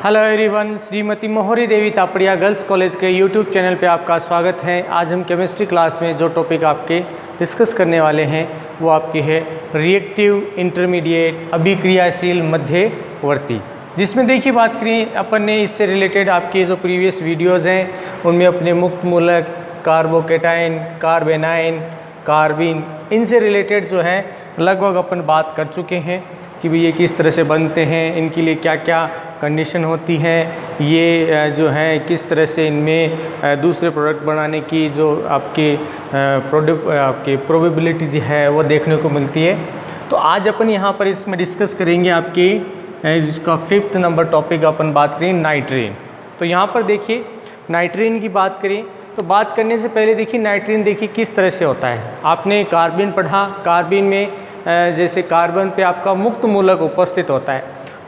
Hello everyone, Shrimati मोहरी देवी Tapadia girls college के YouTube channel पे आपका स्वागत है। आज हम केमिस्ट्री क्लास में जो टॉपिक आपके डिस्कस करने वाले हैं वो आपकी है रिएक्टिव इंटरमीडिएट अभिक्रियाशील मध्यवर्ती, जिसमें देखिए बात करें अपन ने इससे रिलेटेड आपके जो प्रीवियस वीडियोज़ हैं उनमें अपने मुक्त मूलक, कार्बोकेटाइन, कार्बेनाइन, कार्बिन, इनसे रिलेटेड जो है लगभग अपन बात कर चुके हैं कि भाई ये किस तरह से बनते हैं, इनके लिए क्या क्या कंडीशन होती हैं, ये जो है किस तरह से इनमें दूसरे प्रोडक्ट बनाने की जो आपकी प्रोबेबिलिटी है वो देखने को मिलती है। तो आज अपन यहाँ पर इसमें डिस्कस करेंगे आपके जिसका 5th नंबर टॉपिक अपन बात करें नाइट्रीन। तो यहाँ पर देखिए नाइट्रीन की बात करें तो बात करने से पहले देखिए नाइट्रीन देखिए किस तरह से होता है। आपने कार्बिन पढ़ा, कार्बिन में जैसे कार्बन पे आपका मुक्त मूलक उपस्थित होता है,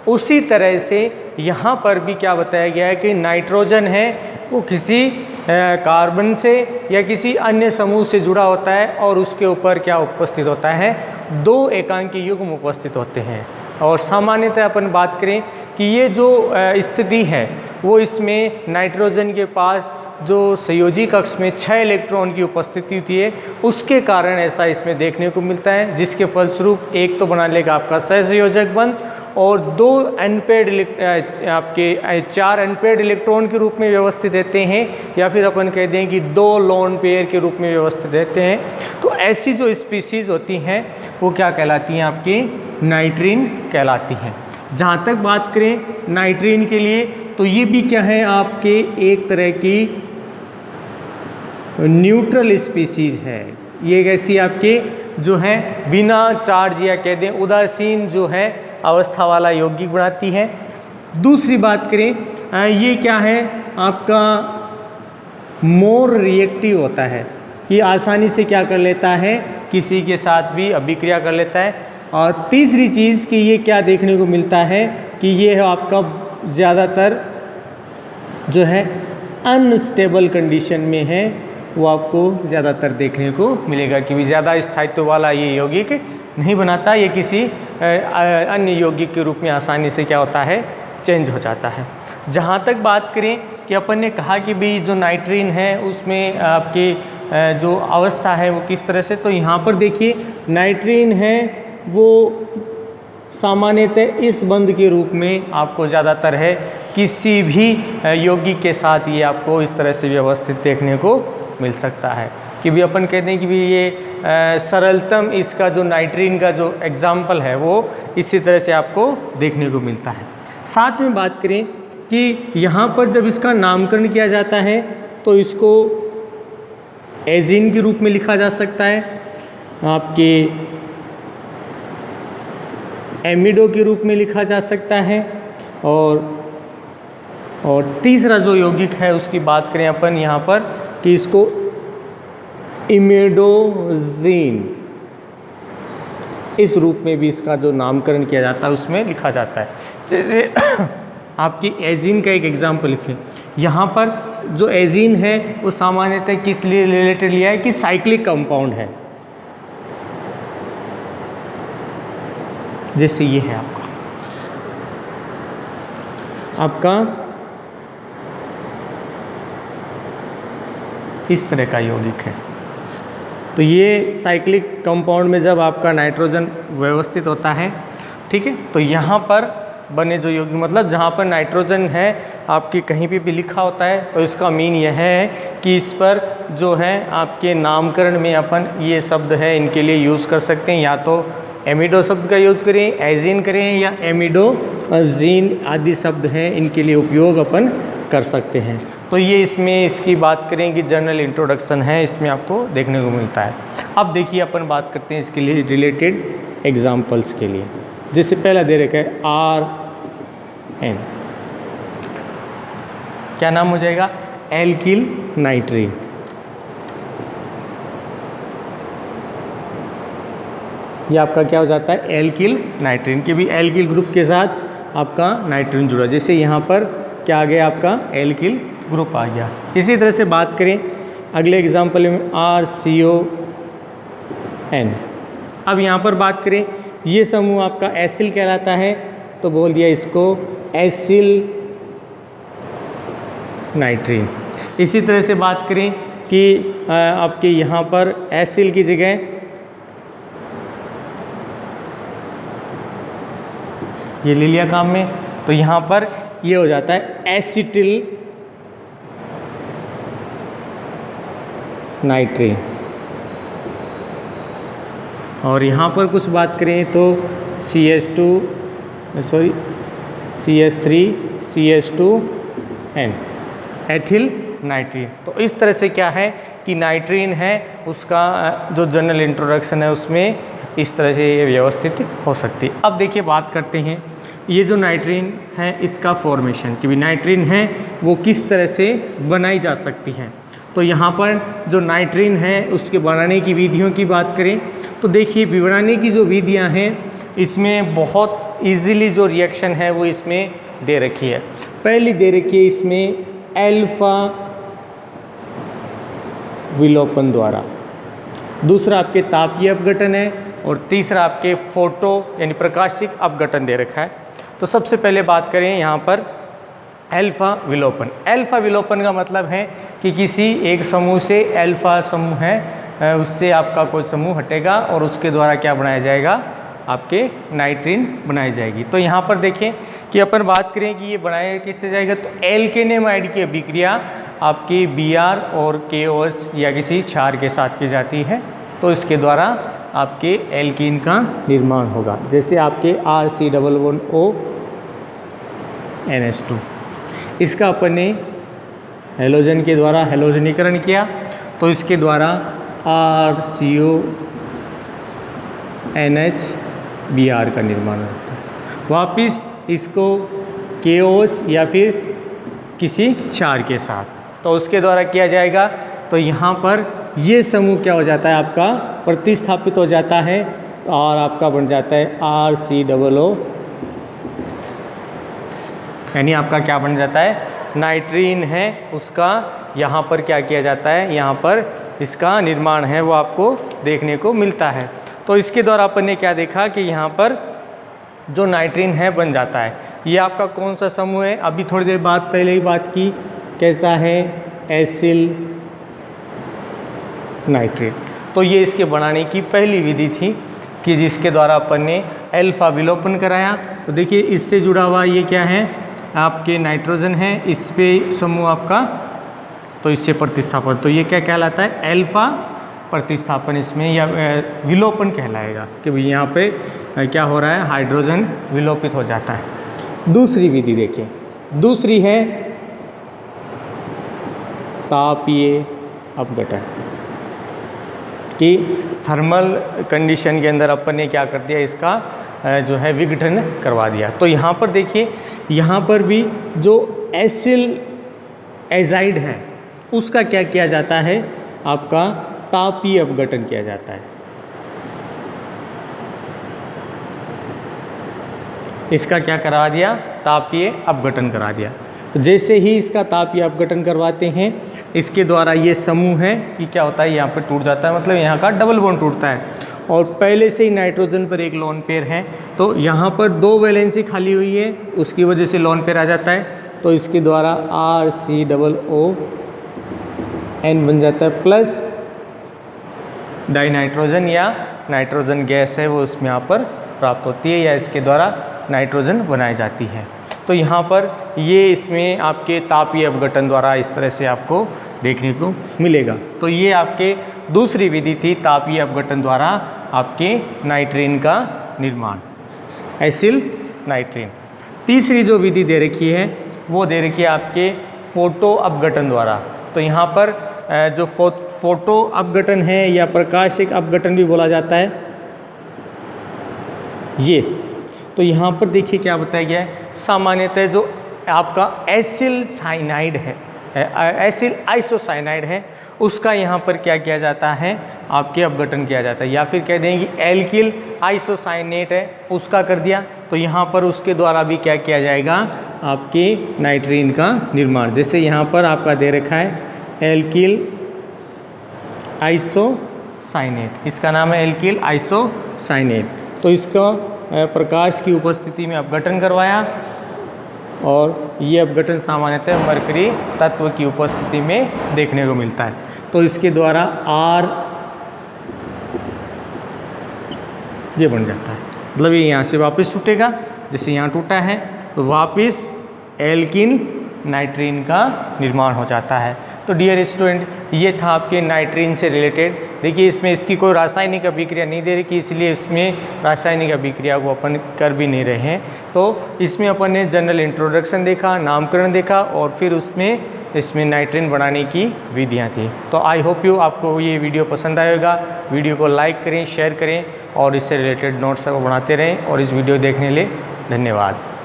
उसी तरह से यहाँ पर भी क्या बताया गया है कि नाइट्रोजन है वो किसी कार्बन से या किसी अन्य समूह से जुड़ा होता है और उसके ऊपर क्या उपस्थित होता है, 2 एकांकी युग्म उपस्थित होते हैं। और सामान्यतः अपन बात करें कि ये जो स्थिति है वो इसमें नाइट्रोजन के पास जो संयोजी कक्ष में 6 इलेक्ट्रॉन की उपस्थिति होती है उसके कारण ऐसा इसमें देखने को मिलता है, जिसके फलस्वरूप एक तो बना लेगा आपका सहसंयोजक बंध और 2 अनपेयर्ड आपके 4 अनपेयर्ड इलेक्ट्रॉन के रूप में व्यवस्थित रहते हैं, या फिर अपन कह दें कि 2 लोन पेयर के रूप में व्यवस्थित रहते हैं। तो ऐसी जो स्पीसीज होती हैं वो क्या कहलाती हैं, आपकी नाइट्रीन कहलाती हैं। जहाँ तक बात करें नाइट्रीन के लिए तो ये भी क्या है, आपके एक तरह की न्यूट्रल स्पीसीज है। ये कैसी आपके जो है बिना चार्ज या कह दें उदासीन जो है अवस्था वाला यौगिक बनाती है। दूसरी बात करें ये क्या है, आपका मोर रिएक्टिव होता है, ये आसानी से क्या कर लेता है, किसी के साथ भी अभिक्रिया कर लेता है। और तीसरी चीज़ कि ये क्या देखने को मिलता है कि ये है आपका ज़्यादातर जो है अनस्टेबल कंडीशन में है, वो आपको ज़्यादातर देखने को मिलेगा कि ज़्यादा स्थायित्व वाला ये यौगिक नहीं बनाता, ये किसी अन्य यौगिक के रूप में आसानी से क्या होता है, चेंज हो जाता है। जहाँ तक बात करें कि अपन ने कहा कि भाई जो नाइट्रीन है उसमें आपकी जो अवस्था है वो किस तरह से, तो यहाँ पर देखिए नाइट्रीन है वो सामान्यतः इस बंध के रूप में आपको ज़्यादातर है, किसी भी यौगिक के साथ ये आपको इस तरह से व्यवस्थित देखने को मिल सकता है कि भी अपन कहते हैं कि भी ये सरलतम इसका जो नाइट्रीन का जो एग्जाम्पल है वो इसी तरह से आपको देखने को मिलता है। साथ में बात करें कि यहाँ पर जब इसका नामकरण किया जाता है तो इसको एजीन के रूप में लिखा जा सकता है, आपके एमिडो के रूप में लिखा जा सकता है, और तीसरा जो यौगिक है उसकी बात करें अपन यहाँ पर कि इसको इमिडोजीन इस रूप में भी इसका जो नामकरण किया जाता है उसमें लिखा जाता है। जैसे आपकी एजीन का एक एग्जाम्पल लिखें, यहाँ पर जो एजीन है वो सामान्यतः किस लिए रिलेटेड लिया है कि साइक्लिक कंपाउंड है। जैसे ये है आपका इस तरह का यौगिक है, तो ये साइक्लिक कंपाउंड में जब आपका नाइट्रोजन व्यवस्थित होता है, ठीक है, तो यहाँ पर बने जो यौगिक मतलब जहाँ पर नाइट्रोजन है आपकी कहीं पे भी लिखा होता है तो इसका मीन यह है कि इस पर जो है आपके नामकरण में अपन ये शब्द है इनके लिए यूज़ कर सकते हैं, या तो एमिडो शब्द का यूज़ करें, एजीन करें, या एमिडोजीन आदि शब्द हैं इनके लिए उपयोग अपन कर सकते हैं। तो ये इसमें इसकी बात करें कि जनरल इंट्रोडक्शन है, इसमें आपको देखने को मिलता है। अब देखिए अपन बात करते हैं इसके लिए रिलेटेड एग्जाम्पल्स के लिए। जैसे पहला दे रखा है RN, क्या नाम हो जाएगा, एल्किल नाइट्रीन। ये आपका क्या हो जाता है, एल्किल नाइट्रीन, के भी एल्किल ग्रुप के साथ आपका नाइट्रोजन जुड़ा, जैसे यहाँ पर क्या आ गया, आपका एल्किल ग्रुप आ गया। इसी तरह से बात करें अगले एग्जाम्पल में RCON। अब यहाँ पर बात करें ये समूह आपका एसिल कहलाता है, तो बोल दिया इसको एसिल नाइट्रीन। इसी तरह से बात करें कि आपके यहाँ पर एसिल की जगह ये ले लिया काम में, तो यहाँ पर ये हो जाता है एसिटिल नाइट्रीन। और यहाँ पर कुछ बात करें तो CH3CH2N एथिल नाइट्रीन। तो इस तरह से क्या है कि नाइट्रीन है उसका जो जनरल इंट्रोडक्शन है उसमें इस तरह से ये व्यवस्थित हो सकती है। अब देखिए बात करते हैं ये जो नाइट्रीन है इसका फॉर्मेशन, कि भी नाइट्रीन है वो किस तरह से बनाई जा सकती है। तो यहाँ पर जो नाइट्रीन है उसके बनाने की विधियों की बात करें तो देखिए बनाने की जो विधियाँ हैं इसमें बहुत इजीली जो रिएक्शन है वो इसमें दे रखी है। पहली दे रखी है इसमें अल्फा विलोपन द्वारा, दूसरा आपके तापीय अपघटन है और तीसरा आपके फोटो यानी प्रकाशिक अपघटन दे रखा है। तो सबसे पहले बात करें यहाँ पर अल्फा विलोपन। अल्फा विलोपन का मतलब है कि किसी एक समूह से अल्फा समूह है उससे आपका कोई समूह हटेगा और उसके द्वारा क्या बनाया जाएगा, आपके नाइट्रीन बनाई जाएगी। तो यहाँ पर देखें कि अपन बात करें कि ये बनाया किससे जाएगा, तो एल्केनेमाइड की अभिक्रिया आपकी Br और KOH या किसी क्षार के साथ की जाती है, तो इसके द्वारा आपके एल्कीन का निर्माण होगा। जैसे आपके RC112ONH2 इसका अपन ने हेलोजन के द्वारा हेलोजनीकरण किया तो इसके द्वारा RCONH का निर्माण होता है। वापिस इसको KOH या फिर किसी क्षार के साथ, तो उसके द्वारा किया जाएगा। तो यहाँ पर ये समूह क्या हो जाता है, आपका प्रतिस्थापित हो जाता है और आपका बन जाता है RCOO, यानी आपका क्या बन जाता है, नाइट्रीन है उसका यहाँ पर क्या किया जाता है, यहाँ पर इसका निर्माण है वो आपको देखने को मिलता है। तो इसके द्वारा अपन ने क्या देखा कि यहाँ पर जो नाइट्रीन है बन जाता है। ये आपका कौन सा समूह है, अभी थोड़ी देर बाद पहले ही बात की, कैसा है, एसिल नाइट्रेट। तो ये इसके बनाने की पहली विधि थी कि जिसके द्वारा अपन ने अल्फा विलोपन कराया। तो देखिए इससे जुड़ा हुआ ये क्या है, आपके नाइट्रोजन है, इस पे समूह आपका, तो इससे प्रतिस्थापन, तो ये क्या कहलाता है, अल्फा प्रतिस्थापन इसमें या विलोपन कहलाएगा कि भाई यहाँ पे क्या हो रहा है, हाइड्रोजन विलोपित हो जाता है। दूसरी विधि देखिए, दूसरी है तापीय अपघटन, कि थर्मल कंडीशन के अंदर अपन ने क्या कर दिया, इसका जो है विघटन करवा दिया। तो यहाँ पर देखिए, यहाँ पर भी जो एसिल एजाइड है उसका क्या किया जाता है, आपका तापीय अपघटन किया जाता है। इसका क्या करा दिया, तापीय अपघटन करा दिया। जैसे ही इसका तापीय अपघटन करवाते हैं, इसके द्वारा ये समूह है कि क्या होता है, यहाँ पर टूट जाता है, मतलब यहाँ का डबल बॉन्ड टूटता है और पहले से ही नाइट्रोजन पर एक लोन पेयर है, तो यहाँ पर 2 वैलेंसी खाली हुई है, उसकी वजह से लोन पेयर आ जाता है। तो इसके द्वारा RCOON बन जाता है, प्लस डाइनाइट्रोजन या नाइट्रोजन गैस है वो उसमें यहाँ पर प्राप्त होती है, या इसके द्वारा नाइट्रोजन बनाई जाती है। तो यहाँ पर ये इसमें आपके तापीय अपघटन द्वारा इस तरह से आपको देखने को मिलेगा। तो ये आपके दूसरी विधि थी तापीय अपघटन द्वारा आपके नाइट्रीन का निर्माण, एसिल नाइट्रीन। तीसरी जो विधि दे रखी है वो दे रखी है आपके फोटो अपघटन द्वारा। तो यहाँ पर जो फोटो अपघटन है या प्रकाशिक अपघटन भी बोला जाता है ये, तो यहाँ पर देखिए क्या बताया गया है, सामान्यतः जो आपका एसिल साइनाइड है, एसिल आइसोसाइनाइड है, उसका यहाँ पर क्या किया जाता है, आपके अपघटन किया जाता है, या फिर कह देंगे एल्किल आइसोसाइनेट है उसका कर दिया, तो यहाँ पर उसके द्वारा भी क्या किया जाएगा, आपके नाइट्रीन का निर्माण। जैसे यहाँ पर आपका दे रखा है एल्किल आइसोसाइनेट, इसका नाम है एल्किल आइसोसाइनेट। तो इसका प्रकाश की उपस्थिति में अपघटन करवाया और ये अपघटन सामान्यतः मरकरी तत्व की उपस्थिति में देखने को मिलता है। तो इसके द्वारा R ये बन जाता है, मतलब ये यहाँ से वापस टूटेगा, जैसे यहाँ टूटा है तो वापस एल्किन नाइट्रीन का निर्माण हो जाता है। तो डियर स्टूडेंट, ये था आपके नाइट्रीन से रिलेटेड। देखिए इसमें इसकी कोई रासायनिक अभिक्रिया नहीं दे रही, इसलिए इसमें रासायनिक अभिक्रिया को अपन कर भी नहीं रहे हैं। तो इसमें अपन ने जनरल इंट्रोडक्शन देखा, नामकरण देखा और फिर इसमें नाइट्रीन बनाने की विधियाँ थी। तो आई होप यू आपको ये वीडियो पसंद आएगा। वीडियो को लाइक करें, शेयर करें और इससे रिलेटेड नोट्स को बनाते रहें। और इस वीडियो देखने के लिए धन्यवाद।